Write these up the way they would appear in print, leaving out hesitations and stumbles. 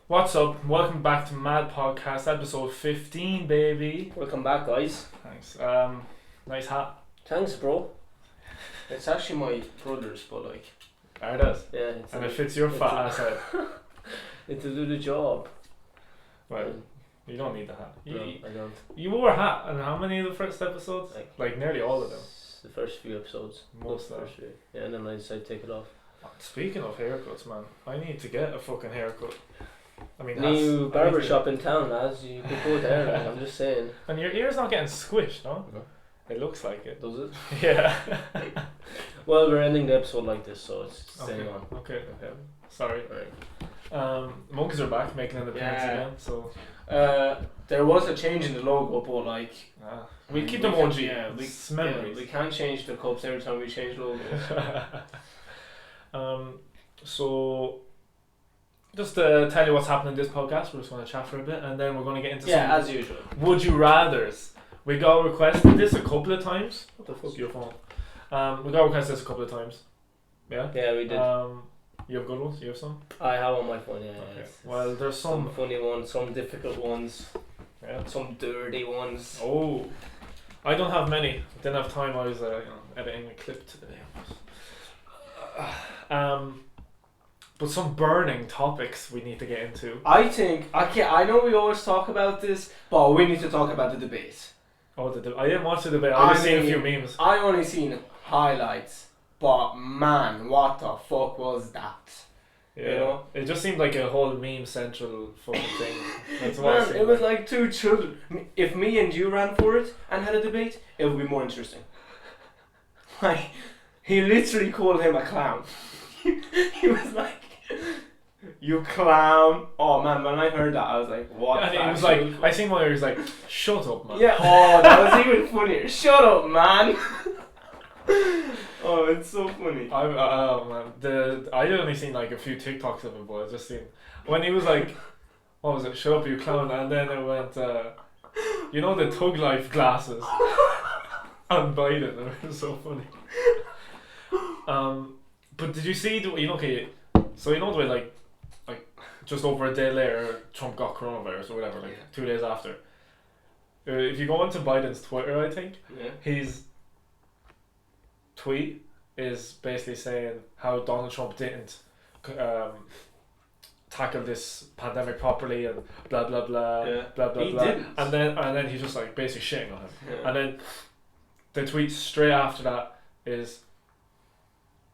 What's up? Welcome back to Mad Podcast, episode 15, baby. Welcome back, guys. Thanks. Nice hat. Thanks, bro. It's actually my brother's, but like, There it is. yeah, it's And it fits your fat ass head. It's to do the job. Well, you don't need the hat. No, I don't. You wore a hat in how many of the first episodes? Like nearly all of them. The first few episodes. Most of them. First few. Yeah, and then I decided to take it off. Speaking of haircuts, man, I need to get a fucking haircut. I mean, New barber shop in town, lads. You could go there. Like, I'm just saying. And your ear's not getting squished, no? No. It looks like it. Does it? Yeah. Well, we're ending the episode like this, so it's staying on. Okay. Sorry. Right. Monkeys are back, making an appearance Yeah. again. So There was a change in the logo, but like we keep them OG. Yeah, It's memories. we can't change the cups every time we change logos. So just to tell you what's happening in this podcast, we're just going to chat for a bit, and then we're going to get into Yeah, some as usual. would you rather's. We got requested this a couple of times. What the fuck, your phone? We got requested this a couple of times. Yeah. Yeah, we did. You have good ones. You have some. I have on my phone. Yeah. Okay. It's Well, there's some some. funny ones, some difficult ones, Yeah. some dirty ones. Oh, I don't have many. Didn't have time. I was editing a clip today. But some burning topics we need to get into. I think I know we always talk about this, but we need to talk about the debate. Oh, I didn't watch the debate. I just seen a few memes. I only seen highlights, but man, what the fuck was that? Yeah. You know? It just seemed like a whole meme central fucking thing. That's what I Man, seen. it was like two children. If me and you ran for it and had a debate, it would be more interesting. Like, he literally called him a clown. He was like, "You clown!" Oh man, when I heard that, I was like, "What?" And it was like, I seen one where he was like, "Shut up, man." Yeah. Oh, that was even funnier. Shut up, man. Oh, it's so funny. I only seen like a few TikToks of him, but I just seen when he was like, "What was it? Shut up, you clown!" And then it went, you know, the Tug Life glasses on Biden. It was so funny. But did you see the okay? So you know the way like just over a day later, Trump got coronavirus or whatever, like 2 days after. If you go onto Biden's Twitter, I think Yeah. his tweet is basically saying how Donald Trump didn't tackle this pandemic properly and blah blah blah Yeah. blah blah He blah. didn't. And then he's just like basically shitting on him. Yeah. And then the tweet straight after that is,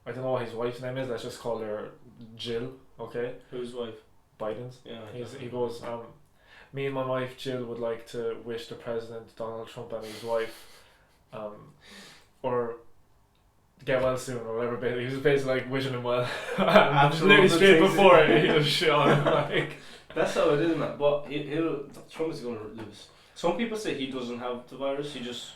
I don't know what his wife's name is. Let's just call her Jill. Okay, Whose wife? Biden's. Yeah. He goes, me and my wife Jill would like to wish the president Donald Trump and his wife, or get well soon or whatever. He was basically like wishing him well. And literally straight before it, he just shit on him like. That's how it is, man. But Trump is going to lose. Some people say he doesn't have the virus. He's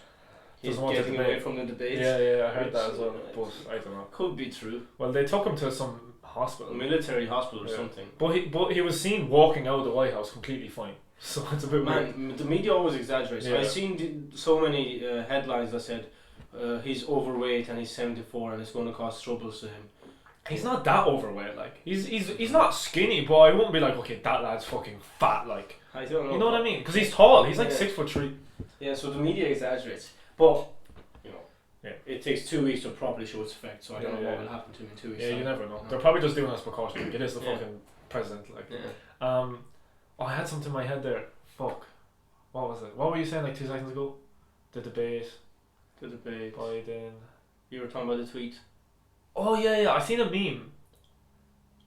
Doesn't want to getting debate. away from the debate. Yeah, I heard Which, that as well, uh, but I don't know. Could be true. Well, they took him to some A hospital, military hospital or Yeah. something. but he was seen walking out of the White House completely fine. So it's a bit weird. Man, the media always exaggerates. Yeah. I've seen so many headlines that said he's overweight and he's 74 and it's going to cause troubles to him. He's not that overweight. Like he's not skinny, but I wouldn't be like, okay, that lad's fucking fat. Like I don't know. you know what I mean? Because he's tall. He's like Yeah. 6'3". Yeah, so the media exaggerates. But, you know, Yeah. it takes 2 weeks to properly show its effect, so I don't Yeah, know yeah. what will happen to him in 2 weeks. Yeah, time. you never know. No. They're probably just doing this precaution. Like, it is the Yeah. fucking president. Like, Yeah. Oh, I had something in my head there. Fuck. What was it? What were you saying like 2 seconds ago? The debate. The debate. Biden. You were talking about the tweet. Oh yeah. I seen a meme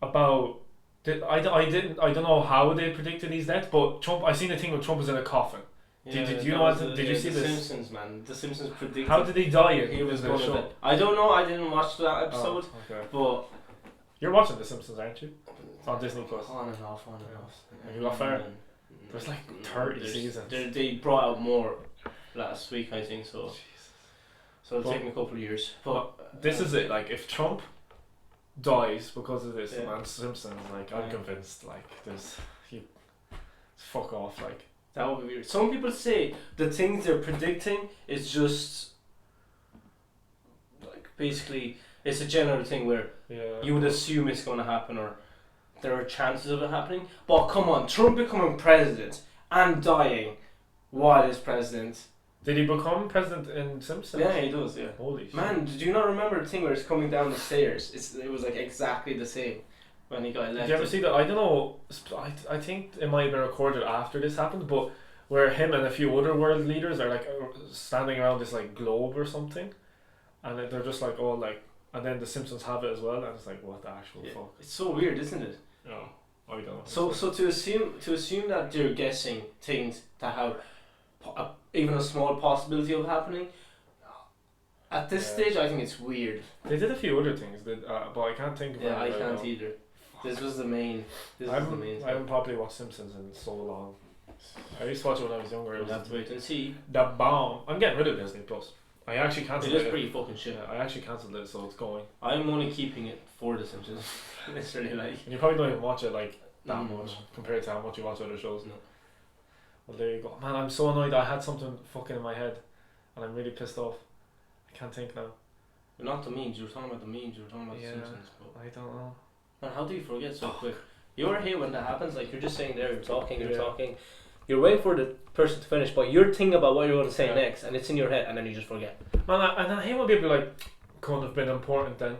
about. I don't know how they predicted his death, but Trump. I seen a thing where Trump was in a coffin. Did you that know was what- did you see the this? Simpsons, man. The Simpsons predicted How did he die? he was in going the to show? die. I don't know, I didn't watch that episode, Oh, okay. but You're watching The Simpsons, aren't you? It's on Disney Plus. on and off. Have you got far? Mm, There's like 30 there's- seasons. They brought out more last week, I think, so it'll But- take me a couple of years. But This is it. Like, if Trump dies because of this, Yeah. man, Simpsons. Like, I'm Yeah. convinced. Like, fuck off. Like, that would be weird. Some people say the things they're predicting is just like basically it's a general thing where yeah. you would assume it's going to happen, or there are chances of it happening. But come on, Trump becoming president and dying while he's president. Did he become president in Simpsons? Yeah, he does. Yeah. Holy shit. Man, did you not remember the thing where he's coming down the stairs? It was like exactly the same when he got elected. Did you ever see that? I don't know. I think it might have been recorded after this happened, but where him and a few other world leaders are like standing around this like globe or something, and they're just like all like, and then the Simpsons have it as well, and it's like, what the actual fuck? It's so weird, isn't it? No, I don't know. So to assume that you're guessing things that have even a small possibility of happening. At this stage, I think it's weird. They did a few other things, but I can't think of it. Yeah, I can't either. This was the main. I haven't probably watched Simpsons in so long. I used to watch it when I was younger. We'll have to wait and see. The bomb. I'm getting rid of Disney Plus. I actually cancelled it. It is pretty fucking shit. Yeah, I actually cancelled it, so it's going. I'm only keeping it for The Simpsons. Literally, like. And you probably don't even watch it like that much compared to how much you watch other shows. No. Well, there you go. Man, I'm so annoyed. I had something fucking in my head, and I'm really pissed off. I can't think now. But not the memes. You were talking about the memes. You were talking about The Simpsons. But I don't know. Man, how do you forget so quick? You're here when that happens. Like you're just sitting there, you're talking. You're waiting for the person to finish, but you're thinking about what you're going to say next, and it's in your head, and then you just forget. Man, I hate when people are like, couldn't have been important then.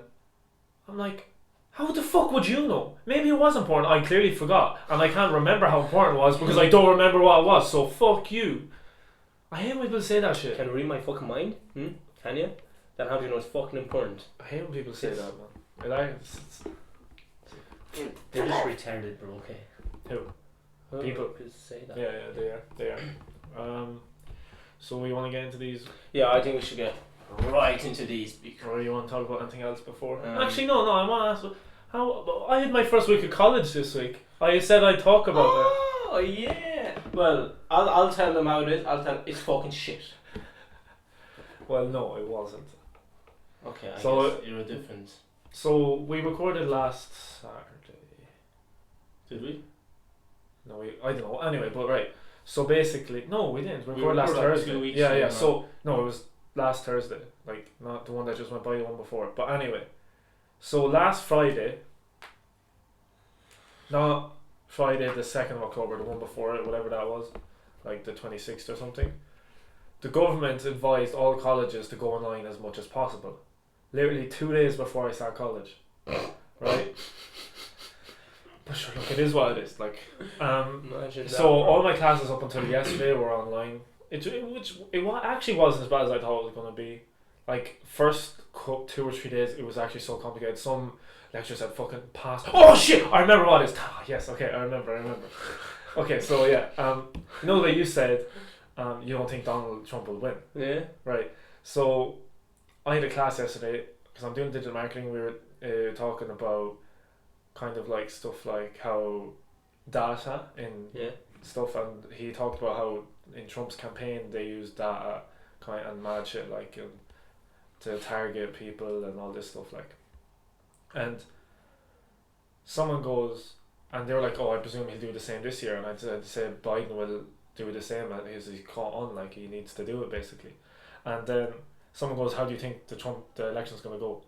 I'm like, how the fuck would you know? Maybe it was important. I clearly forgot, and I can't remember how important it was because I don't remember what it was. So fuck you. I hate when people say that shit. Can you read my fucking mind? Can you? Then how do you know it's fucking important? I hate when people say that, man. They're just retarded, bro. Okay. Who? People say that. Yeah, they are. So we want to get into these. Yeah, I think we should get right into these. Or you want to talk about anything else before? Actually, no. I want to ask. How I had my first week of college this week. I said I'd talk about it. Oh yeah. Well, I'll tell them how it is. I'll tell it's fucking shit. Well, no, it wasn't. Okay, I guess you're a difference. So we recorded last Saturday. Did we? No, I don't know. Anyway, but right. So basically, no, we didn't. We recorded last like Thursday. 2 weeks Yeah. ago. So no, it was last Thursday. Like not the one that just went by, the one before. But anyway, so last Friday. Not Friday the 2nd of October, the one before it, whatever that was, like the 26th or something. The government advised all colleges to go online as much as possible. Literally 2 days before I start college, right? But sure, look, it is what it is. Like, so all my classes up until yesterday were online. It actually wasn't as bad as I thought it was gonna be. Like first 2 or 3 days, it was actually so complicated. Some lectures had fucking passed. Oh shit! I remember what it is. Yes, okay, I remember. Okay, so yeah, you know that you said, you don't think Donald Trump will win. Yeah. Right. So I had a class yesterday because I'm doing digital marketing. We were talking about kind of like stuff like how data in stuff, and he talked about how in Trump's campaign they used data kind and mad shit like to target people and all this stuff like. And someone goes, and they were like, "Oh, I presume he'll do the same this year." And I'd say Biden will do the same, and he's caught on, like he needs to do it basically. And then someone goes, "How do you think the election's gonna go?"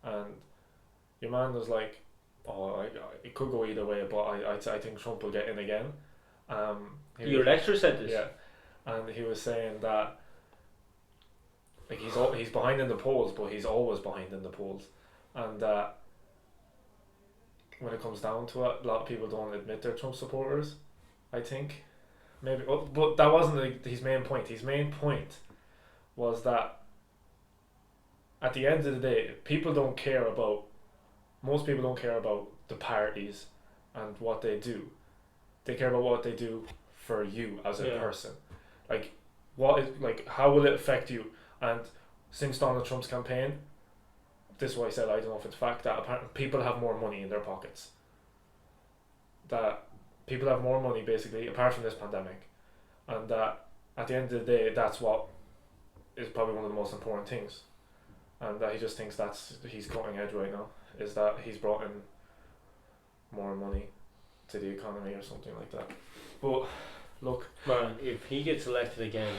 And your man was like, "Oh, it could go either way, but I think Trump will get in again." Your lecturer said this. Yeah, and he was saying that like he's behind in the polls, but he's always behind in the polls, and that when it comes down to it, a lot of people don't admit they're Trump supporters. I think maybe, but that wasn't his main point. His main point was that at the end of the day, most people don't care about the parties and what they do. They care about what they do for you as a person. Like how will it affect you? And since Donald Trump's campaign, this is why I said I don't know if it's fact that apparently people have more money in their pockets. That people have more money basically, apart from this pandemic, and that at the end of the day, that's what is probably one of the most important things, and that he just thinks he's cutting edge right now, is that he's brought in more money to the economy or something like that. But look, man, if he gets elected again,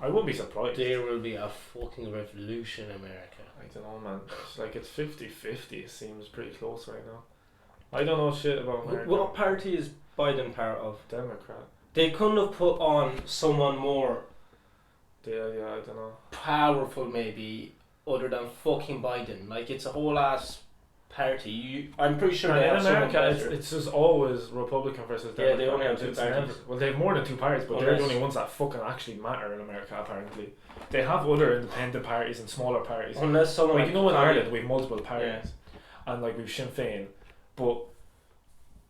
I wouldn't be surprised. There will be a fucking revolution in America. I don't know, man. It's 50-50. It seems pretty close right now. I don't know shit about America. What party is Biden part of? Democrat. They couldn't have put on someone more Yeah, I don't know. powerful, maybe, other than fucking Biden. Like, it's a whole ass party. I'm pretty sure they in have someone America, better. it's just always Republican versus Democrat. Yeah, they only have two It's parties. well, they have more than two parties, but they're Unless- the only ones that fucking actually matter in America, apparently. They have other independent parties and smaller parties. Unless someone Like, you know, in Kanye- Ireland, we have multiple parties. And, like, we've Sinn Féin, but...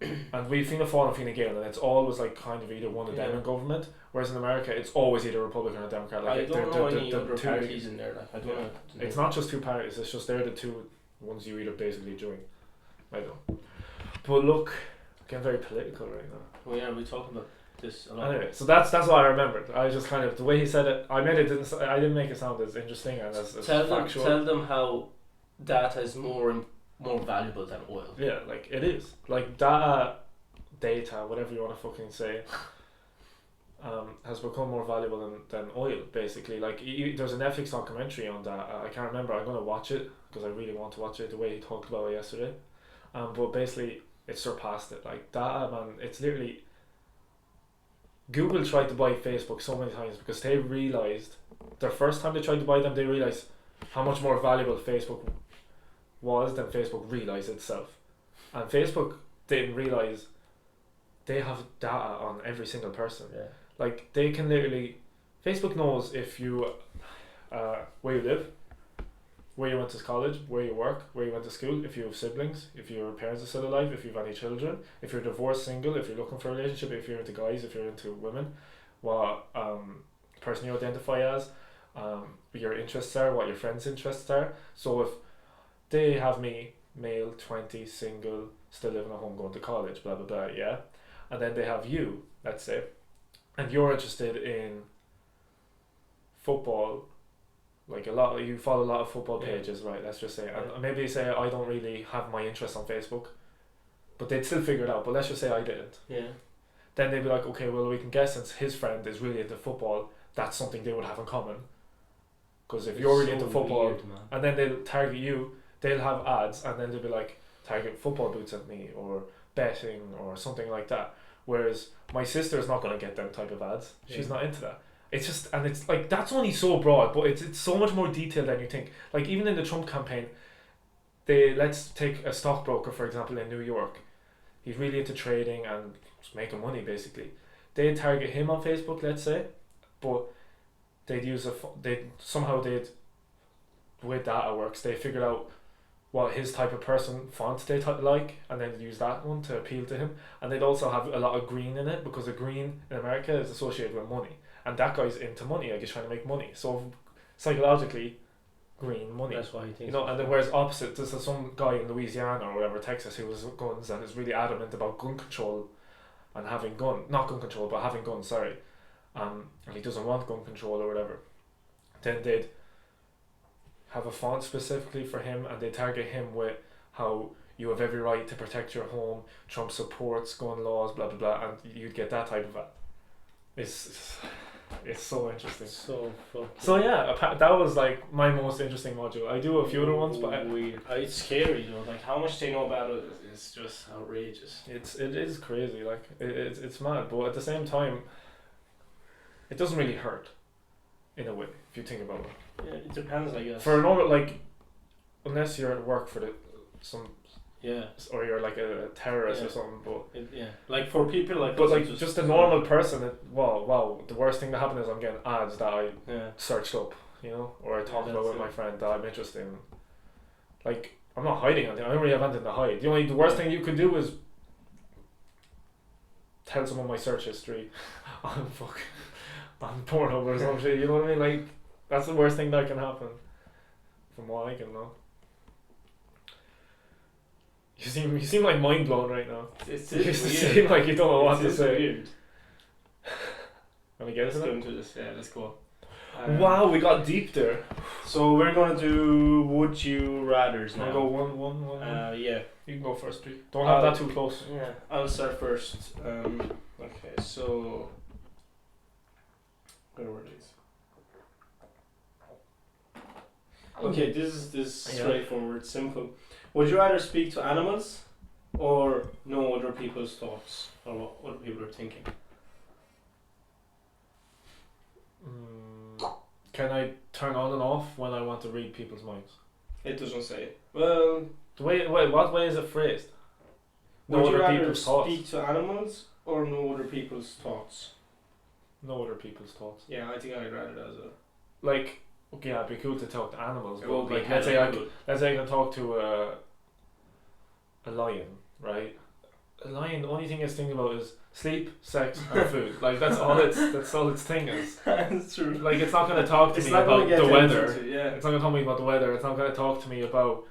and we've Fianna Fáil and Fine Gael, and it's always, like, kind of either one of them Yeah. in government, whereas in America, it's always either Republican or Democrat. Like, I don't know any they're other two- parties in there. Like, I don't know. It's not just two parties, it's just they're the two ones you either basically join. I don't. But look, getting very political right now. Well, yeah, we talked about this a lot. Anyway, so that's what I remembered. I just kind of the way he said it. I didn't make it sound as interesting and as factual. Tell them how data is more valuable than oil. Yeah, like it is. Like data, whatever you want to fucking say, has become more valuable than oil. Basically, like there's a Netflix documentary on that. I can't remember. I'm gonna watch it because I really want to watch it. The way he talked about it yesterday, but basically it surpassed it. Like data, man, it's literally. Google tried to buy Facebook so many times because they realized their first time they tried to buy them, they realized how much more valuable Facebook was than Facebook realized itself. And Facebook didn't realize they have data on every single person. Yeah. Like they can literally, Facebook knows if you, where you live, where you went to college, where you work, where you went to school, if you have siblings, if your parents are still alive, if you have any children, if you're divorced, single, if you're looking for a relationship, if you're into guys, if you're into women, what person you identify as, your interests are, what your friends' interests are. So if they have me, male, 20, single, still living at home, going to college, blah blah blah, yeah, and then they have you, let's say, and you're interested in football. Like you follow a lot of football pages, right? Let's just say, and maybe say I don't really have my interest on Facebook, but they'd still figure it out. But let's just say I didn't. Yeah. Then they'd be like, okay, well we can guess since his friend is really into football, that's something they would have in common. Because if you're really into football, weird, and then they'll target you, they'll have ads, and then they'll be like, target football boots at me or betting or something like that. Whereas my sister is not going to get them type of ads. She's not into that. It's just, and it's like, that's only so broad, but it's so much more detailed than you think. Like even in the Trump campaign, let's take a stockbroker for example in New York. He's really into trading and just making money basically. They'd target him on Facebook, let's say, but they'd use the way data works, they figured out what his type of person font they like, and then use that one to appeal to him. And they'd also have a lot of green in it because the green in America is associated with money. And that guy's into money, like he's trying to make money. So psychologically, green money. That's why he thinks. You know, and then whereas opposite, there's some guy in Louisiana or whatever, Texas, who has guns and is really adamant about gun control and having not gun control, but having guns. Sorry, and he doesn't want gun control or whatever. Then they'd have a font specifically for him, and they target him with how you have every right to protect your home. Trump supports gun laws, blah blah blah, and you'd get that type of ad. It's so interesting. So fucking. So yeah, that was like my most interesting module. I do a few other ones, but weird. It's scary though. Like how much they know about it is just outrageous. it is crazy. Like it's mad, but at the same time, it doesn't really hurt, in a way, if you think about it. Yeah, it depends, I guess. For a normal, like, unless you're at work for some. Yeah. Or you're like a terrorist or something, but like for people like. But like just a normal person, wow, the worst thing that happened is I'm getting ads that I searched up, you know, or I talked about with my friend that I'm interested in. Like I'm not hiding anything. I don't really have anything to hide. The worst thing you could do is tell someone my search history on Pornhub or some shit. You know what I mean? Like that's the worst thing that can happen, from what I can know. You seem like mind blown right now. You seem like you don't know what to say. Weird. Let me get Let's into go it. into this. Yeah, let's go. Wow, we got deep there. So we're gonna do would you rather's now. I'll go one. Yeah. You can go first, P. Don't have that too close. Yeah, I'll start first. Okay, so where were these? Okay, this is straightforward, simple. Would you rather speak to animals or know other people's thoughts or what other people are thinking. Can I turn on and off when I want to read people's minds? It doesn't say. Well, Wait, what way is it phrased? would Know you other rather people's thoughts. speak to animals or know other people's thoughts? Know other people's thoughts. Yeah, I think I'd rather that as well. Like, okay, it'd be cool to talk to animals, It but would be like, hella cool. let's say I can talk to a lion, right? A lion, the only thing it's thinking about is sleep, sex, and food. Like that's all its thing is. That's true. Like it's not gonna talk to It's me not gonna about get the weather. into it, yeah. It's not gonna talk to me about the weather. It's not gonna talk to me about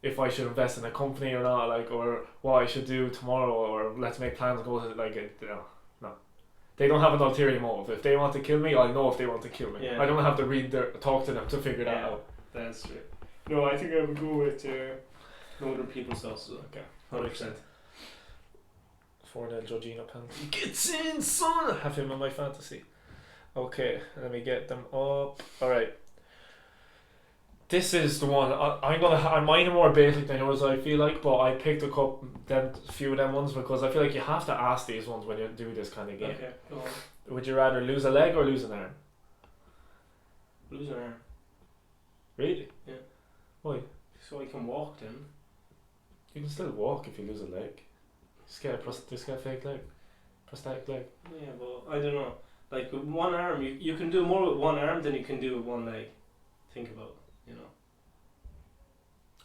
if I should invest in a company or not, like, or what I should do tomorrow, or let's make plans to go to like no. They don't have an ulterior motive. If they want to kill me, I know if they want to kill me. Yeah. I don't have to talk to them to figure that Yeah. out. That's true. No, I think I would go with know other people's thoughts. Okay. 100%. 4-0 Georgina penalty. Gets in, son! I have him in my fantasy. Okay, let me get them up. Alright. This is the one. I'm mine are more basic than yours, I feel like, but I picked a few of them ones because I feel like you have to ask these ones when you do this kind of game. Okay, go on. Would you rather lose a leg or lose an arm? Lose an arm. Really? Yeah. Why? So I can walk then. You can still walk if you lose a leg. Just get a fake leg. Prosthetic leg. Yeah, but I don't know. Like with one arm, you can do more with one arm than you can do with one leg. Think about, you know.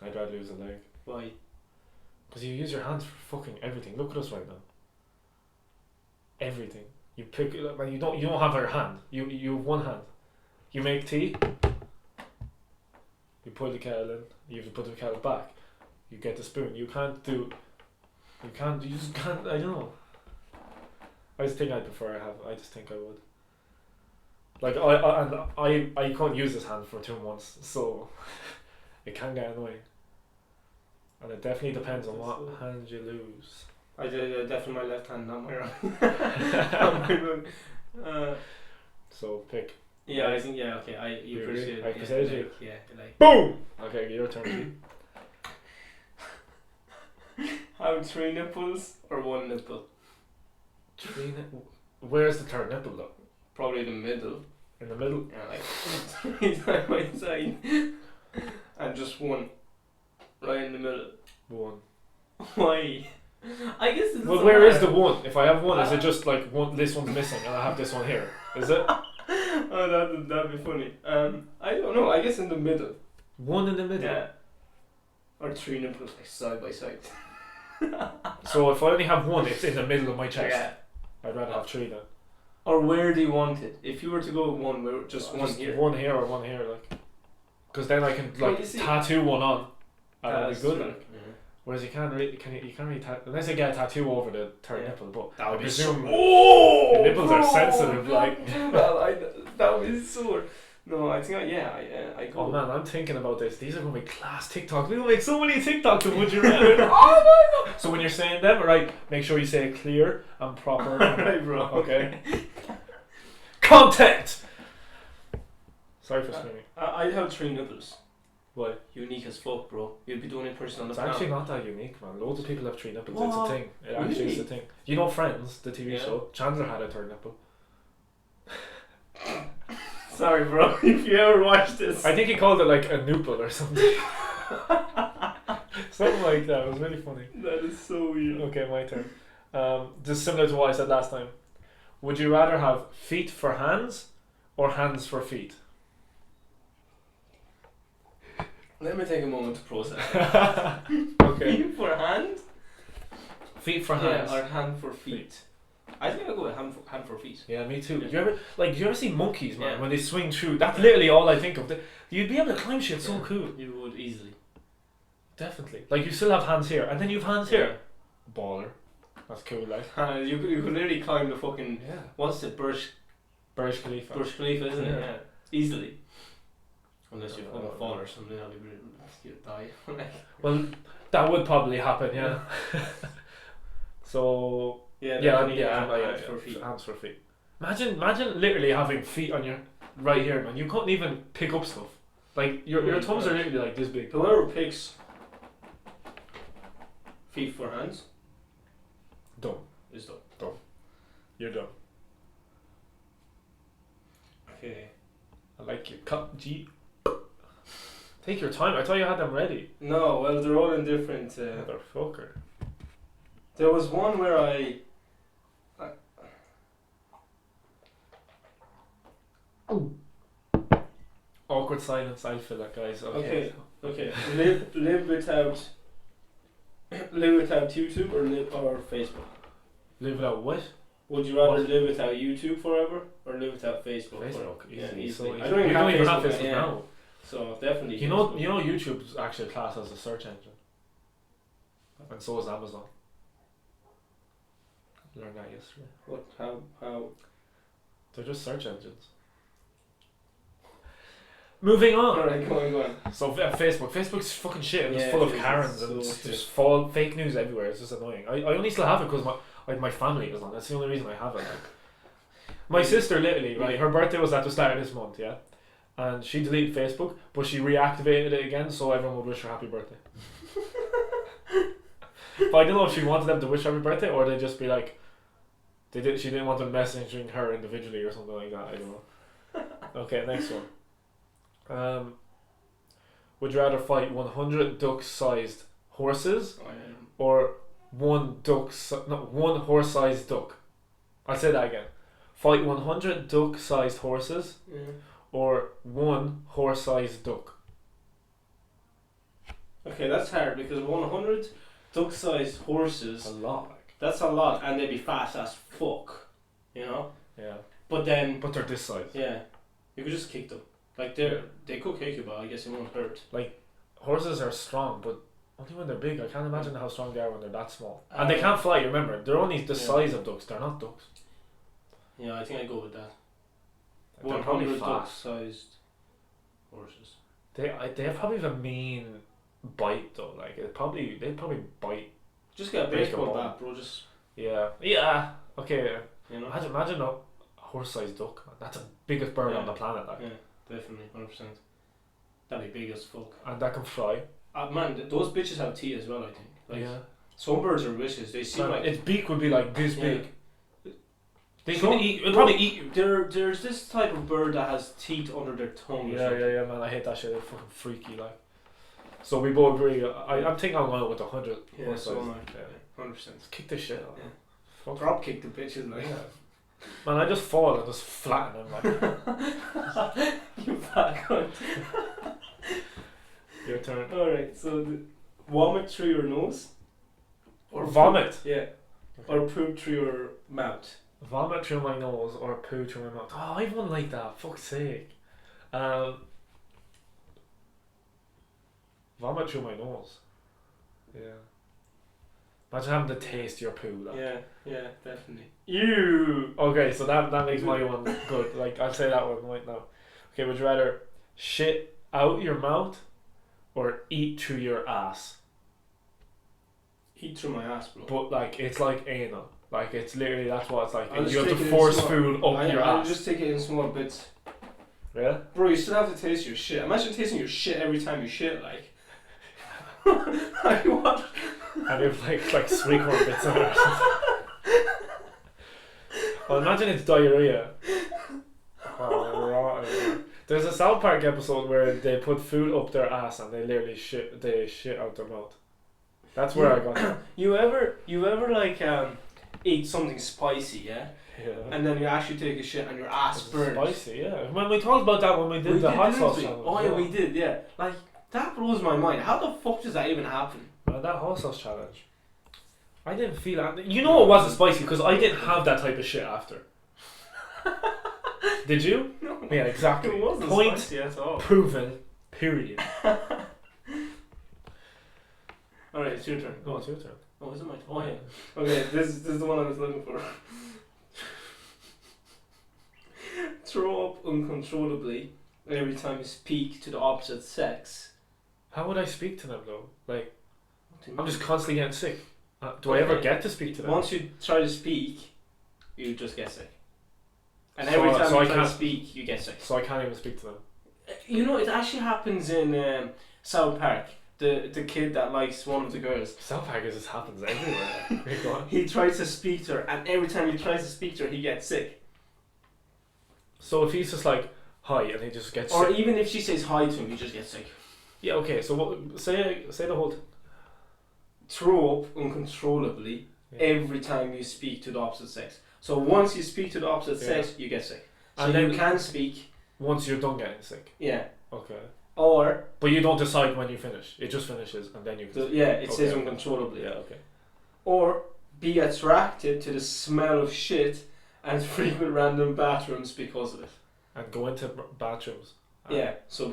I'd rather lose a leg. Why? Because you use your hands for fucking everything. Look at us right now. Everything. You pick. Like, you don't have your hand. You have one hand. You make tea. You put the kettle in. You have to put the kettle back. You get the spoon. You can't do. You can't. You just can't. I don't know. I just think I'd prefer I just think I would. Like I can't use this hand for 2 months, so it can get annoying. And it definitely depends on what hand you lose. I did definitely my left hand, not my right. So pick. Yeah, I think okay. You You agree? persuaded. I persuaded you. Yeah, like. Boom. Okay, your turn. Have 3 nipples or 1 nipple? Where's the third nipple though? Probably the middle. In the middle. Yeah, like 3 side by side, and just 1 right in the middle. 1. Why? I guess it's. Well, where is the 1? If I have 1, is it just like one? This one's missing, and I have this one here. Is it? Oh, that'd be funny. I don't know. I guess in the middle. 1 in the middle. Yeah. Or 3 nipples like side by side. So if I only have 1, it's in the middle of my chest. Yeah. I'd rather have 3 then. Or where do you want it? If you were to go with 1, where just one here. 1 here or 1 here, like. Because then I can Well, like you see- tattoo 1 on. And that'd be That's good. true. Like. Whereas you can't really unless you get a tattoo over the third Yeah. nipple. But That I would be presume Oh, the nipples are bro, sensitive. Like. that would be sore. No, I think I go. Oh man, I'm thinking about this. These are gonna be class TikToks. We're gonna make so many TikToks of Would You Rather. Oh my god! So when you're saying them, right, make sure you say it clear and proper. Right, bro. Okay. Content. Sorry for screaming. I'd have 3 nipples. Why? Unique as fuck, bro. You'd be the only person on the It's planet. actually not that unique, man. Loads of people have 3 nipples. What? It's a thing. It actually is a Really? thing. You know Friends, the TV Yeah. show. Chandler had a third nipple. Sorry, bro. If you ever watch this. I think he called it like a nipple or something. Something like that. It was really funny. That is so weird. Okay, my turn. Just similar to what I said last time. Would you rather have feet for hands or hands for feet? Let me take a moment to process. Okay. Feet for hand? Feet for hands. Yeah, or hand for feet. I think I'll go with hand for feet. Yeah, me too. Yeah. Do you ever see monkeys, man, Yeah. when they swing through? That's literally all I think of. You'd be able to climb shit so cool. You would easily. Definitely. Like you still have hands here, and then you have hands here. Baller. That's cool, like. You could literally climb the fucking Yeah. what's it, Burj Khalifa. Khalifa, isn't it? Yeah. Yeah. Easily. Unless you I fucking don't fall know. or something, you die. Well, that would probably happen, yeah. So yeah, hands for feet. Hands for feet. Imagine literally having feet on your right here, man. You couldn't even pick up stuff. Like your thumbs are literally like this big. Whoever picks Feet for hands. Dumb. Is done. You're dumb. Okay. I like you. Cut G. Take your time. I thought you had them ready. No, well, they're all in different. Motherfucker. There was one where Awkward silence. I feel like, guys. Okay. Okay. live without YouTube or Facebook. Live without what? Would you rather What? live without YouTube forever or live without Facebook? Facebook. Yeah, Easy. easily. So I don't even you have don't even Facebook, have Facebook yeah. now. So definitely. You know, Facebook. YouTube's actually classed as a search engine, and so is Amazon. Learned that yesterday. What? How? They're just search engines. Moving on. Alright, go on. So Facebook's fucking shit. It's Yeah, full of it is. Karens It's and so just shit. fake news everywhere. It's just annoying. I only still have it because my family was on. That's the only reason I have it. My sister literally, right, her birthday was at the start of this month, yeah, and she deleted Facebook, but she reactivated it again so everyone would wish her happy birthday. But I don't know if she wanted them to wish happy birthday or they just be like, she didn't want them messaging her individually or something like that. I don't know. Okay, next one. Would you rather fight 100 duck-sized horses or one horse-sized duck? I'll say that again. Fight 100 duck-sized horses Yeah. or one horse-sized duck. Okay, that's hard because 100 duck-sized horses. A lot, like. That's a lot, and they'd be fast as fuck. You know. Yeah. But then, But they're this size. yeah, you could just kick them. Like they could kick you, but I guess it won't hurt. Horses are strong, but only when they're big. I can't imagine how strong they are when they're that small. And they can't fly. Remember, they're only the Yeah. size of ducks. They're not ducks. Yeah, I think I'd go with that. They're probably 100 fast. duck-sized horses. They probably have a mean bite though. Like they'd probably bite. Just get a Break a baseball bone. bat, bro. Just Yeah. Okay. you know. Imagine a horse-sized duck. Man. That's the biggest bird on Yeah. the planet. Like, Yeah, definitely, 100%. That'd be big as fuck. and that can fly. Man, those bitches have teeth as well. I think. Like, Yeah. some birds are vicious. They seem Man, like its beak would be like this Yeah. big. They Some- could eat. It'd probably eat you. there's this type of bird that has teeth under their tongue. or Yeah, something. yeah, man. I hate that shit. It's fucking freaky, like. So we both agree. I'm thinking I'm going with 100. Yeah, horse so size. am I. Yeah. 100%. Let's kick this shit out. Yeah. Fuck. Drop kick the bitches like. Yeah. Man, I just fall and just flatten them. Like. You fat cunt. Your turn. Alright, so vomit through your nose. Or vomit. Yeah. Or poop through your mouth. Vomit through my nose or poo through my mouth. Oh, I wouldn't like that. Fuck's sake. Vomit through my nose. Yeah. Imagine having to taste your poo. Like. Yeah, definitely. Ew. Okay, so that makes my one good. Like I'll say that one right now. Okay, would you rather shit out your mouth or eat through your ass? Eat through my ass, bro. But like it's like anal. Like it's literally that's what it's like. I'll just You have to take it in force small- food up your I'll ass. just take it in small bits. Yeah. Bro, you still have to taste your shit. Imagine tasting your shit every time you shit, like. Like what? And if like sweet corn bits in it. Well, imagine it's diarrhea. Oh, rotten. There's a South Park episode where they put food up their ass and they literally shit out their mouth. That's where I got that. You ever like eat something spicy, yeah? Yeah. And then you actually take a shit and your ass It's burns. spicy, yeah. When we talked about that when we did the hot didn't sauce we? challenge. Oh yeah, we did, yeah. Like that blows my mind. How the fuck does that even happen? Man, that hot sauce challenge. I didn't feel that. You know it wasn't spicy because I didn't have that type of shit after. Did you? No. Yeah, exactly. It wasn't Point spicy at all. proven. Period. Alright, it's your turn. Oh, it's your turn. Oh, is it my turn? Oh yeah. Okay, this is the one I was looking for. Throw up uncontrollably every time you speak to the opposite sex. How would I speak to them though? Like, What do you I'm mean? just constantly getting sick. Do I ever Okay. get to speak to them? Once you try to speak, you just get sick. And So- every time so I you try to can't- speak, you get sick. So I can't even speak to them. You know, it actually happens in South Park. the kid that likes one of the girls. South Park just happens everywhere. Okay, go on. He tries to speak to her, and every time he tries to speak to her, he gets sick. So if he's just like hi and he just gets Or sick. even if she says hi to him, he just gets sick. Yeah, okay. So what? Say the whole. Throw up uncontrollably every time you speak to the opposite sex. So once you speak to the opposite sex, you get sick. So And you then- can speak. Once you're done getting sick. Yeah. Okay. Or But you don't decide when you finish. It just finishes and then you can. it says Okay. uncontrollably. Yeah. Okay. Or be attracted to the smell of shit and frequent random bathrooms because of it. And go into bathrooms. Yeah. So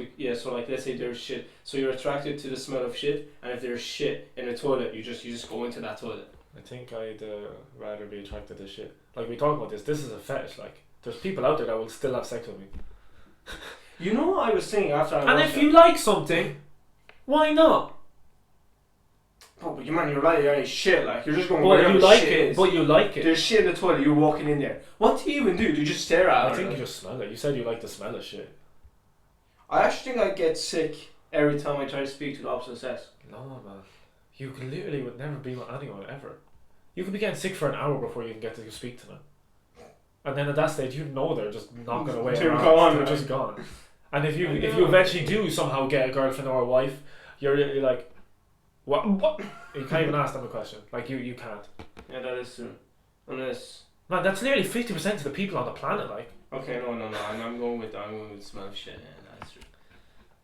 like let's say there's shit. So you're attracted to the smell of shit, and if there's shit in a toilet, you just go into that toilet. I think I'd rather be attracted to shit. Like we talk about this. This is a fetish. Like there's people out there that will still have sex with me. You know what I was saying after I And watched if that? you like something, why not? Oh, but you're like shit. Like you're just going. But wherever you like shit it. is. But you like it. There's shit in the toilet. You're walking in there. What do you even do? Do you just stare at I it? think you just smell it. You said you like the smell of shit. I actually think I get sick every time I try to speak to the opposite sex. No, man. You could literally would never be with anyone ever. You could be getting sick for an hour before you can get to speak to them. And then at that stage, you know they're just knocking away. They're around. gone, They're right? just gone. And if you I if know. you eventually do somehow get a girlfriend or a wife, you're like, what? You can't even ask them a question. Like you can't. Yeah, that is true. Unless Man, that's nearly 50% of the people on the planet. Like, okay, no, I'm going with smell of shit. Yeah, that's true.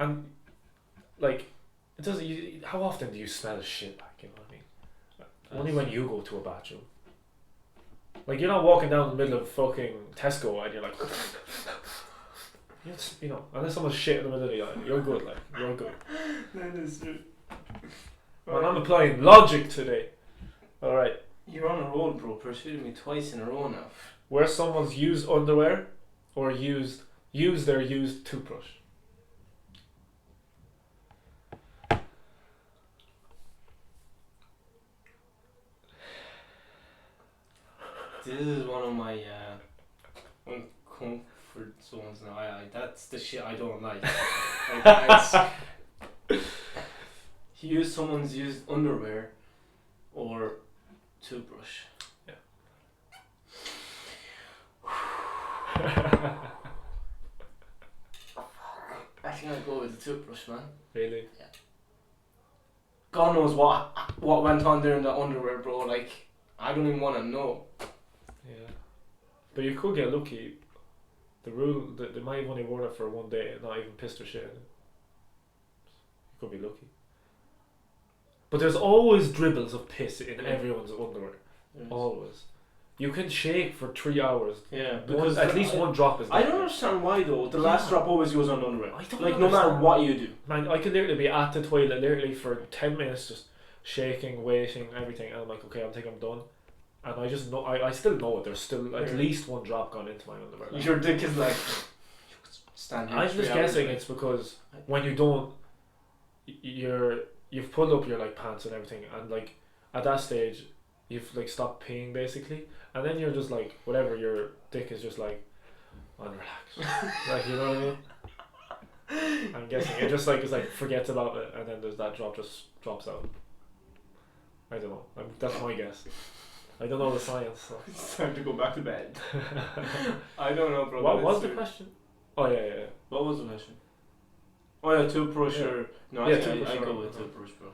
and like, it doesn't. How often do you smell shit? Like, you know what I mean? Only when you go to a bathroom. Like you're not walking down the middle of fucking Tesco and you're like, you know, unless someone's shit in the middle of the aisle, you're good. Like you're good. That is true. Man, I'm applying logic today. All right, You're on a roll, bro. Pursuing me twice in a row now. where someone's used underwear or used their used toothbrush. This is one of my uncomfort zones now. That's the shit I don't like. Use someone's used underwear or toothbrush. I think I'd go with the toothbrush, man. Really? God knows what went on there in the underwear, bro. Like, I don't even want to know. Yeah. But you could get lucky. The rule that they might have only worn it for one day and not even pissed or shit in it. You could be lucky. But there's always dribbles of piss in everyone's underwear. Always. You can shake for 3 hours. Yeah, Because at least one drop is I there. don't understand why though. The last drop always goes on underwear. I don't Like no matter understand. what you do. Man, I could literally be at the toilet literally for 10 minutes just shaking, waiting, everything. And I'm like, okay, I think I'm done. And I just know, I still know it. There's still at least one drop gone into my underwear. Like, Your dick is like stand here. I'm 3 just hours, guessing like. it's because when you don't, you've pulled up your like pants and everything, and like at that stage, you've like stopped peeing basically, and then you're just like whatever, your dick is just like, unrelaxed, like you know what I mean? I'm guessing it just like it's like forgets about it, and then there's that drop just drops out. I don't know. That's my guess. I don't know the science. So. It's time to go back to bed. I don't know, bro. What but was it's the true. question? Oh yeah. What was the question? Oh yeah, toothbrush Yeah. or no? Yeah, I think toothbrush I go or- with toothbrush, bro.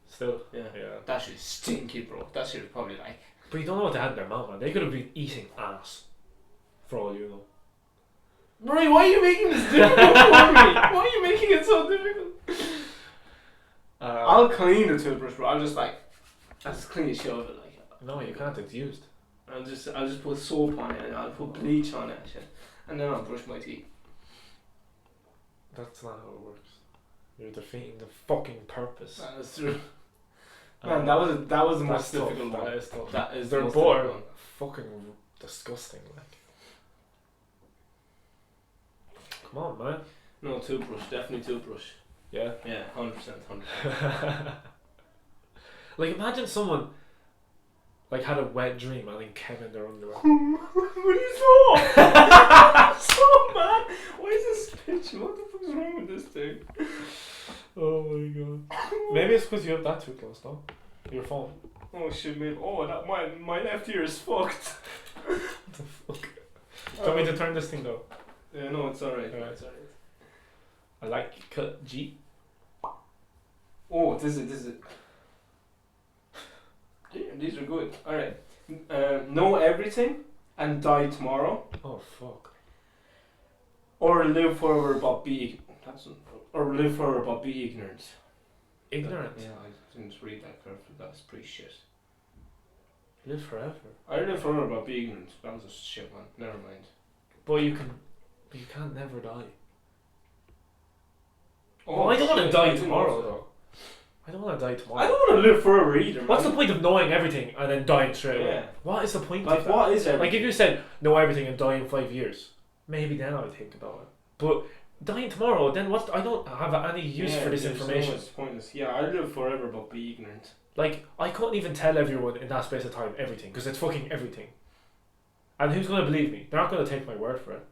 Still. Yeah. Yeah. That shit's stinky, bro. That shit is probably like. But you don't know what they had in their mouth, man. They could have been eating ass, for all you know. Bro, why are you making this difficult for me? Why are you making it so difficult? I'll clean the toothbrush, bro. I'll just clean the shit of it, like. No, you can't. It's used. I'll just put soap on it and I'll put bleach on it and shit, and then I'll brush my teeth. That's not how it works. You're defeating the fucking purpose. That's true. Man, that was the that's most tough. difficult one. That is tough. That is They're the most both difficult one. fucking disgusting. Like, come on, man. No, toothbrush, definitely toothbrush. Yeah. Yeah, 100%, 100%. Like, imagine someone like had a wet dream and then came in their underwear. What are you so? So bad. Why is this pitch? What the fuck is wrong with this thing? Oh my god. because you have that too close, no? Your phone. Oh shit, mate. Oh, that my left ear is fucked. What the fuck? Do you want me to turn this thing though? Yeah, no, it's alright. Alright. It's alright. I like cut G. Oh, this is. Yeah, these are good. Alright. Know everything and die tomorrow, Oh fuck. or live forever but be or live forever but be ignorant. Ignorant. Yeah, I didn't read that carefully. That's pretty shit. Live forever. I live forever but be ignorant. That was a shit one. Never mind. But you can't never die. Oh, I don't want to shit, die I didn't tomorrow know that. though. I don't want to die tomorrow. I don't want to live forever either. What's the man. point of knowing everything and then dying straight away? Yeah. What is the point Like of that? what is everything? Like if you said know everything and die in 5 years, maybe then I would think about it. But dying tomorrow, then what? I don't have any use for this information. It's pointless. Yeah, I live forever but be ignorant. Like I couldn't even tell everyone in that space of time everything because it's fucking everything. And who's going to believe me? They're not going to take my word for it.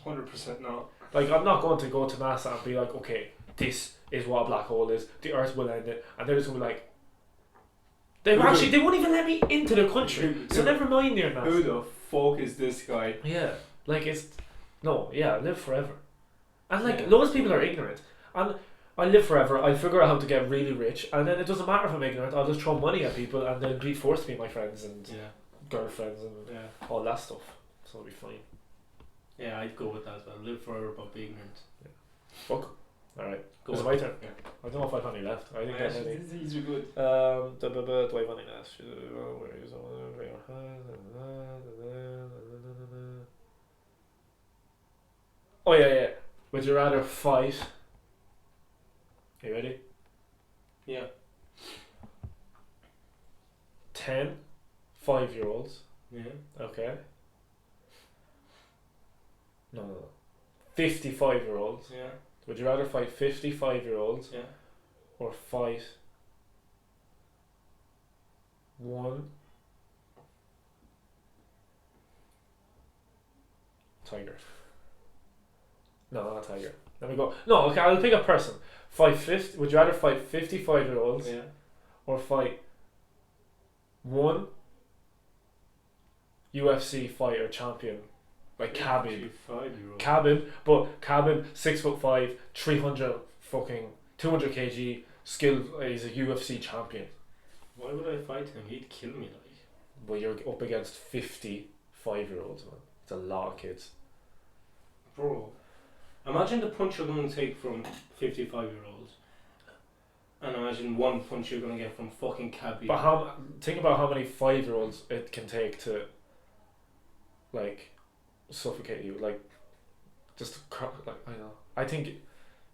100% not. Like I'm not going to go to NASA and be like, okay, this is what a black hole is. The Earth will end it, and they're just going to be like. They won't even let me into the country. So never mind near NASA. Who the fuck is this guy? Yeah, like live forever. And like Yeah. loads of people are ignorant. And I live forever, I figure out how to get really rich, and then it doesn't matter if I'm ignorant, I'll just throw money at people and then be forced to be my friends and Yeah. girlfriends and Yeah. all that stuff. So it'll be fine. Yeah, I'd go with that as well. Live forever but be ignorant. Fuck. Alright. Go Is it with my it. turn? Yeah. I don't know if I've any left. I think I have any. These are good. Do I have any left? Where is Oh yeah. Would you rather fight? Are you ready? Yeah. 10 5-year-olds. Yeah. Okay. No. 55-year-olds. Yeah. Would you rather fight 55-year-olds Yeah. or fight one tiger? No, not a tiger. Let me go. No, okay, I'll pick a person. Would you rather fight 55-year-olds Yeah. or fight one UFC fighter champion like Khabib? 5-year-old. Khabib 6'5", 300 fucking 200 kg, skilled. He's a UFC champion. Why would I fight him? He'd kill me, like. But you're up against 55-year-olds, man. It's a lot of kids. Bro. Imagine the punch you're going to take from 55-year-olds. And imagine one punch you're going to get from fucking Khabib. But think about how many 5-year-olds it can take to, like, suffocate you. Like, just like I know. I think,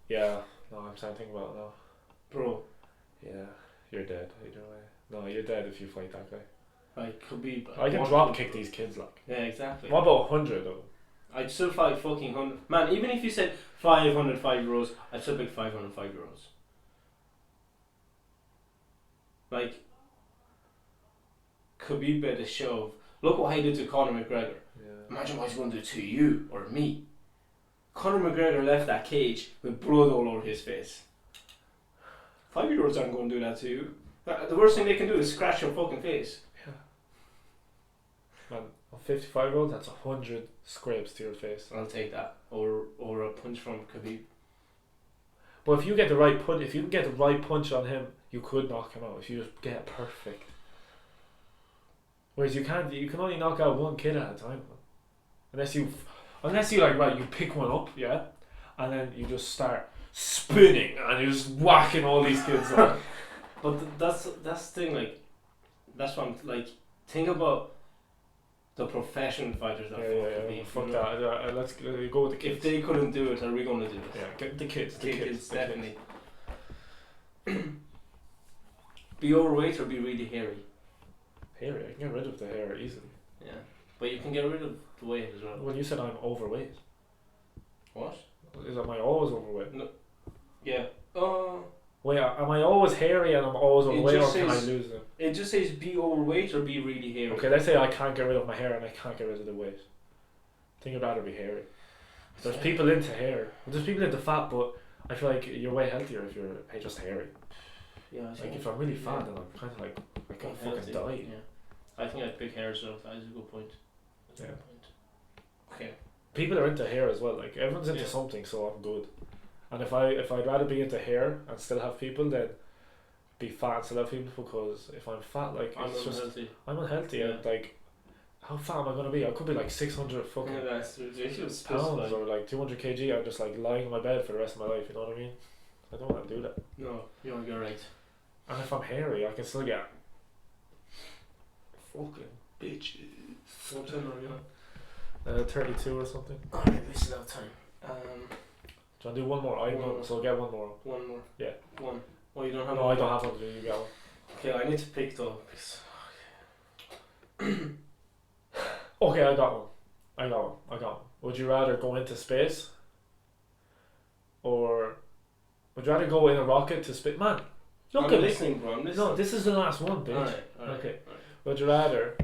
yeah. No, I'm trying to think about it now. Bro. Yeah, you're dead either way. No, you're dead if you fight that guy. Like, Khabib. I can drop kick these kids, like. Yeah, exactly. What about 100 though? I'd still fight fucking 100. Man, even if you said 500 5-year-olds, I'd still pick 500 5-year-olds. Like, Khabib had a shove. Look what he did to Conor McGregor. Yeah. Imagine what he's going to do to you or me. Conor McGregor left that cage with blood all over his face. 5-year-olds aren't going to do that to you. The worst thing they can do is scratch your fucking face. Man, a 55-year-old, that's 100 scrapes to your face. I'll take that. Or a punch from Khabib. But if you get the right punch, if you can get the right punch on him, you could knock him out. If you just get it perfect. Whereas you can't. You can only knock out one kid at a time, man. Unless you like right, you pick one up, yeah, and then you just start spinning and you're just whacking all these kids up. But that's the thing. Like, that's what I'm like. Think about the professional fighters that Yeah. Fuck that. Let's go with the kids. If they couldn't do it, are we going to do it? Yeah, get the kids. The kids, definitely. Be overweight or be really hairy. Hairy, I can get rid of the hair easily. Yeah, but you can get rid of the weight as well. Well, you said I'm overweight. What? Am I always overweight? No. Yeah. Wait, am I always hairy and I'm always overweight, or just can I says- lose them? It just says be overweight or be really hairy. Okay, let's say I can't get rid of my hair and I can't get rid of the weight. I think I'd rather be hairy. There's people into hair. There's people into fat, but I feel like you're way healthier if you're just hairy. Yeah. I Like think if I'm really fat, then I'm kind of like I can fucking die. Yeah. I think I'd pick hair as well. That is a good point. That's a Yeah. good point. Okay. People are into hair as well. Like everyone's into Yeah. something, so I'm good. And if I'd rather be into hair and still have people than be fat and still have people, because if I'm fat, like I'm it's just unhealthy. I'm unhealthy and like how fat am I gonna be? I could be like 600 fucking Yeah, that's ridiculous. pounds or like 200 kg. I'm just like lying in my bed for the rest of my life. You know what I mean? I don't want to do that. No, you're right. And if I'm hairy, I can still get fucking bitches. What time are we on? 32 or something. Alright, we still have time. Do you want to do one more? I One know, more. so I'll get one more. One more. Yeah. One. Oh, you don't have No, one? I don't have one to do. You get one. Okay, I need to pick though. Okay, I got one. Would you rather go into space, or would you rather go in a rocket to space? Man, look I'm at this. listening, bro. I'm listening. No, this is the last one, bitch. Alright. Okay. Would you rather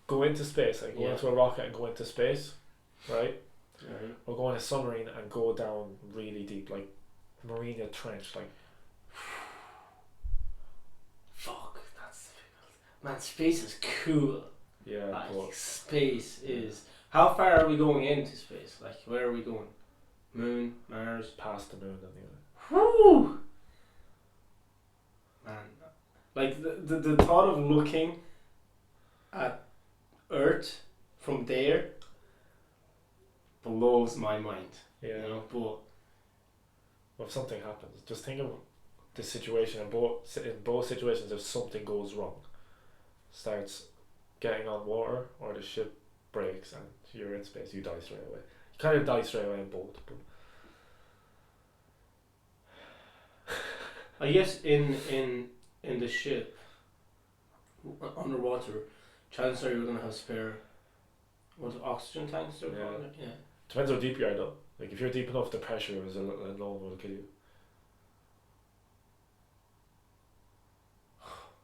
go into space, like go Yeah. into a rocket and go into space, right? Alright. Or go in a submarine and go down really deep, like Mariana Trench, like. Fuck, that's difficult. Man, space is cool. Yeah, Like, space is. How far are we going into space? Like, where are we going? Moon, Mars. past the moon anyway. Woo! Man, like the thought of looking at Earth from there blows my mind. Yeah. You know, but Well, if something happens, just think of the situation in both situations. If something goes wrong, starts getting on water or the ship breaks and you're in space, you die straight away. You kind of die straight away in both. But I guess in the ship underwater, chances are you're gonna have spare. What oxygen tanks they're Yeah. calling it? Yeah. depends how deep you are though. Like if you're deep enough, the pressure is alone will kill you.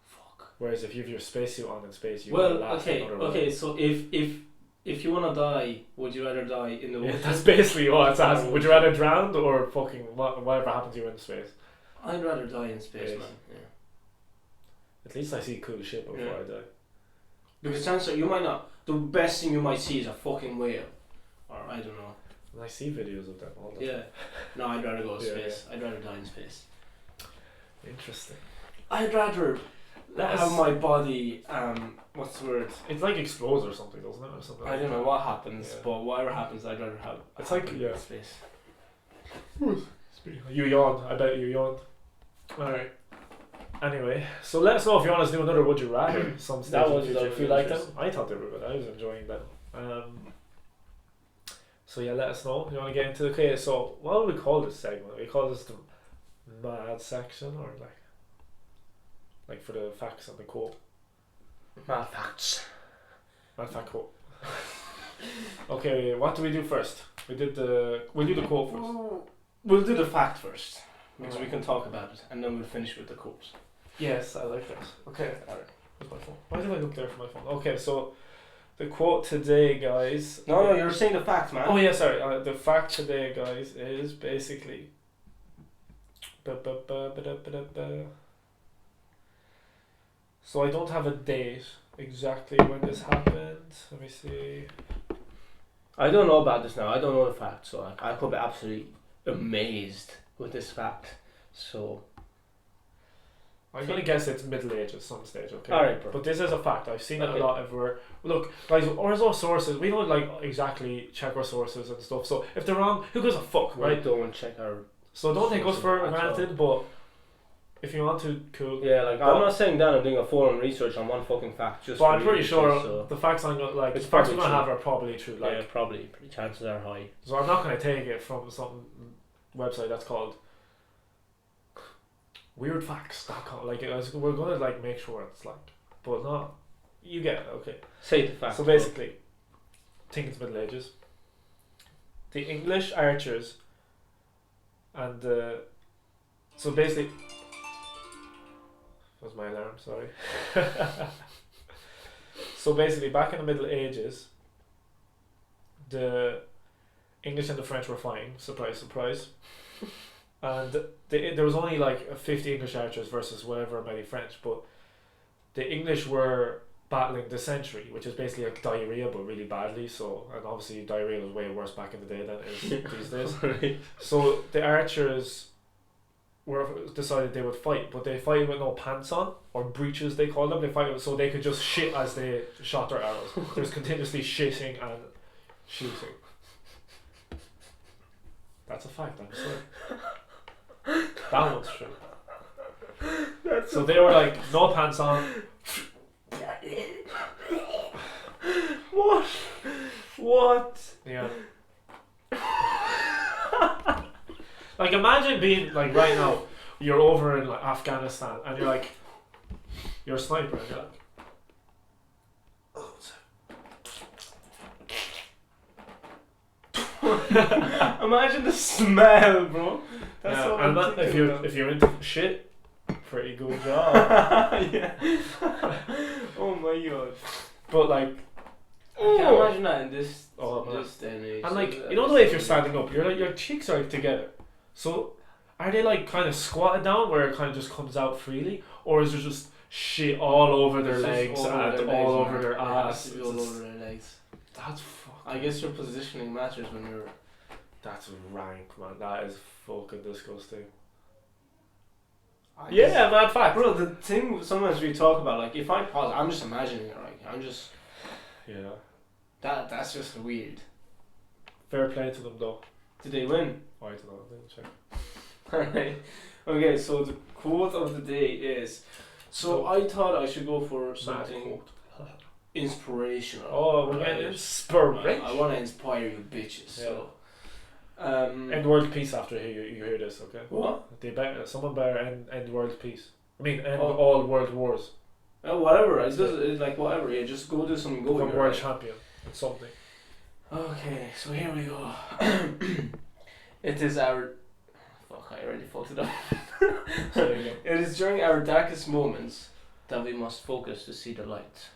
Fuck. Whereas if you have your spacesuit on in space, you Well, will last okay, another okay. life. So if you wanna die, would you rather die in the Yeah, ocean? that's basically what it's asking. Would you rather drown or fucking whatever happens to you in space? I'd rather die in space, Yes. man. Yeah. At least I see cool shit before Yeah. I die. Because chances are you might not. The best thing you might see is a fucking whale, or I don't know. And I see videos of them all the Yeah. time. No, I'd rather go to Yeah, space. I'd rather die in space. Interesting. I'd rather have my body. What's the word? It like explodes or something, doesn't it? Or something. I don't know what happens, Yeah. but whatever happens, I'd rather have. It's like- happen yeah. in space. You yawned. I bet you yawned. Alright. Anyway, so let us know if you want us to do another Would You Rather some stage That in the was future if you really like them. interesting. I thought they were good. I was enjoying them. So yeah, let us know. You want to get into okay? So what would we call this segment? We call this the mad section, or like for the facts and the quote. Mad facts. Mad fact quote. Okay, what do we do first? We'll do the quote first. We'll do the fact first, because we can talk about it, and then we'll finish with the quote. Yes, I like that. Okay, alright. Where's my phone? Why did I look there for my phone? Okay, so the quote today, guys. No, you're saying the fact, man. Oh yeah, sorry. The fact today, guys, is basically. So I don't have a date exactly when this happened. Let me see. I don't know about this now. I don't know the fact, so I could be absolutely amazed with this fact. So I'm gonna guess it's Middle Ages some stage, okay? Alright, bro. But this is a fact. I've seen it Okay. a lot everywhere. Look, guys, ours are sources. We don't like exactly check our sources and stuff. So if they're wrong, who gives a fuck, we right? don't check our. So don't take us Sources for at all. granted, but if you want to, cool. Yeah, like But- I'm not saying down and doing a full-on research on one fucking fact. Just But I'm for pretty you, sure so. the facts I'm gonna like. It's The facts we're probably gonna true. have are probably true. Like, Yeah, probably. Chances are high. so I'm not gonna take it from some website that's called weirdfacts.com. Like, we're gonna like make sure it's like, but not. You get it, okay? Say the fact. So basically, I think it's Middle Ages. The English archers and so basically, that was my alarm, sorry. So basically, back in the Middle Ages, the English and the French were fine. Surprise, surprise. and there was only like 50 English archers versus whatever many French, but the English were battling dysentery, which is basically like diarrhea but really badly. So, and obviously diarrhea was way worse back in the day than it is these days. Right. So the archers were decided they would fight, but they fight with no pants on or breeches they call them. They fight with, so they could just shit as they shot their arrows. There's continuously shitting and shooting. That's a fact. I'm sorry. That one's true. So they were like no pants on. What? Yeah. Like imagine being like right now, you're over in like Afghanistan and you're a sniper and you're like, Imagine the smell, bro. That's yeah, what and I'm that, thinking if you're into shit, pretty good job. yeah. Oh my god. But like, I can't imagine that in this man. this day and age. And like, you know the way if you're standing up, you're like your cheeks are like together. So are they like kind of squatted down where it kind of just comes out freely, or is there just shit all over their legs and all over their ass? All over their legs. That's fucking. I guess your positioning matters when you're. That's rank, man. That is fucking disgusting. I Yeah, guess- mad fact. Bro, the thing sometimes we talk about, like, if I pause, I'm just imagining it, right? I'm just. Yeah. That's just weird. Fair play to them though. Did they win? I don't know. I didn't check. Alright. Okay, so the quote of the day is. So I thought I should go for Mad something quote. inspirational. Oh, we're getting inspiration. I want to inspire you bitches. So. End world peace after you hear this, okay? What? They better, someone better end world peace. I mean, end Oh. all world wars. Whatever. It's like whatever. Yeah, just go do something. Go Become with world your champion. It's something. Okay, so here we go. It is our. Fuck! I already fucked it up. There you go. It is during our darkest moments that we must focus to see the light.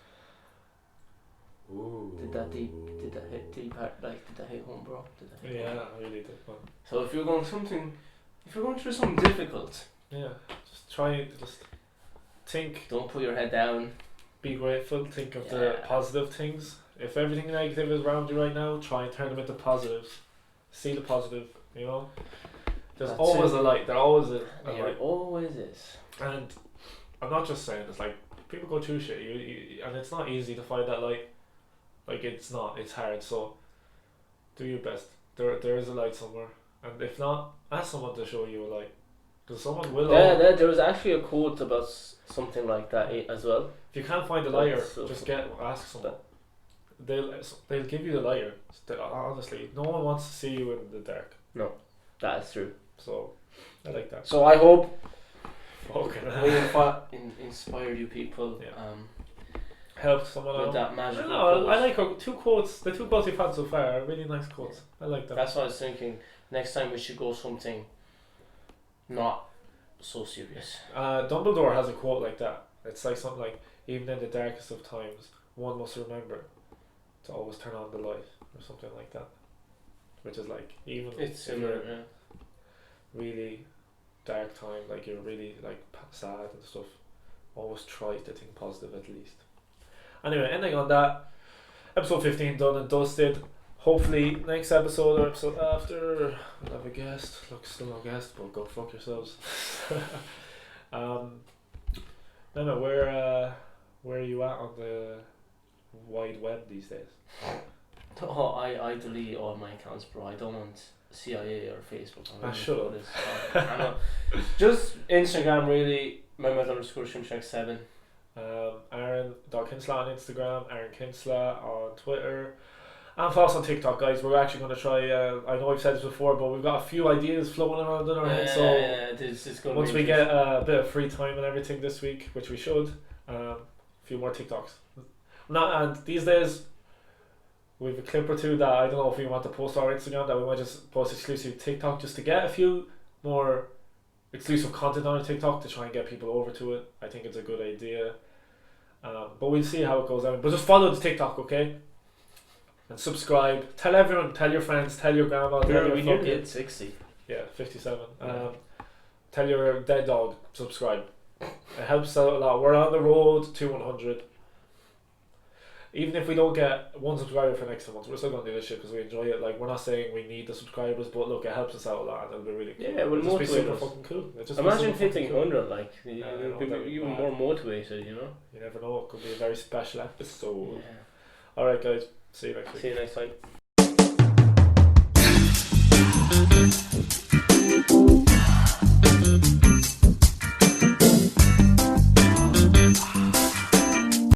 Ooh. Did that hit deep? Like, did that hit home, bro? Did that hit home? Yeah, I really did. Man. So if you're going through something difficult, Yeah, just think, don't put your head down. be grateful, think of the Yeah. positive things. If everything negative is around you right now, try and turn them into positives. See the positive, you know? There's That's always it. a light, there's always a There light. always is. And I'm not just saying, it's like, people go through shit, and it's not easy to find that light. Like, it's hard, so do your best. There is a light somewhere. And if not, ask someone to show you a light. Because someone will. There was actually a quote about something like that as well. If you can't find the lighter, That's so just funny. ask someone. They'll give you the lighter. Honestly, no one wants to see you in the dark. That is true. So, I like that. So I hope Fucking we inspired you people Yeah. Helped someone with out. that I magical don't know, quote. I like the two quotes we've had so far are really nice quotes. I like them. That's what I was thinking. Next time we should go something not so serious. Dumbledore has a quote like that. It's like something like, even in the darkest of times, one must remember to always turn on the light, or something like that. Which is like, even It's if you're similar. Yeah. really dark time, like you're really like sad and stuff, always try to think positive at least. Anyway, ending on that, episode 15 done and dusted. Hopefully next episode or episode after we'll have a guest. Look, still no guest, but go fuck yourselves. No, where are you at on the wide web these days? Oh, I delete all my accounts, bro. I don't want CIA or Facebook. I should. I know. Just Instagram, really. Mehmet_Shimshak7. Aaron.Kinsla on Instagram, Aaron Kinsla on Twitter, and follow us on TikTok, guys. We're actually going to try, I know I've said this before, but we've got a few ideas floating around in our head, so it's going once we get a bit of free time and everything this week, which we should, a few more TikToks. And these days, we have a clip or two that I don't know if we want to post on our Instagram, that we might just post exclusive TikTok just to get a few more exclusive content on our TikTok to try and get people over to it. I think it's a good idea. But we'll see how it goes out. But just follow the TikTok, okay? And subscribe. Tell everyone, tell your friends, tell your grandma, tell your we nearly fucking... hit 60. Yeah, 57. Yeah. Tell your dead dog, subscribe. It helps out a lot. We're on the road to 100. Even if we don't get one subscriber for next month, we're still going to do this shit because we enjoy it. Like, we're not saying we need the subscribers, but look, it helps us out a lot and it'll be really cool. Yeah, it will It'll just be motivate super us. fucking cool. It'll just be Imagine super hitting fucking cool. 100, like, I you'll know, be that'd be even mad. more motivated, you know? You never know, it could be a very special episode. Yeah. Alright, guys, see you next week. See you next time.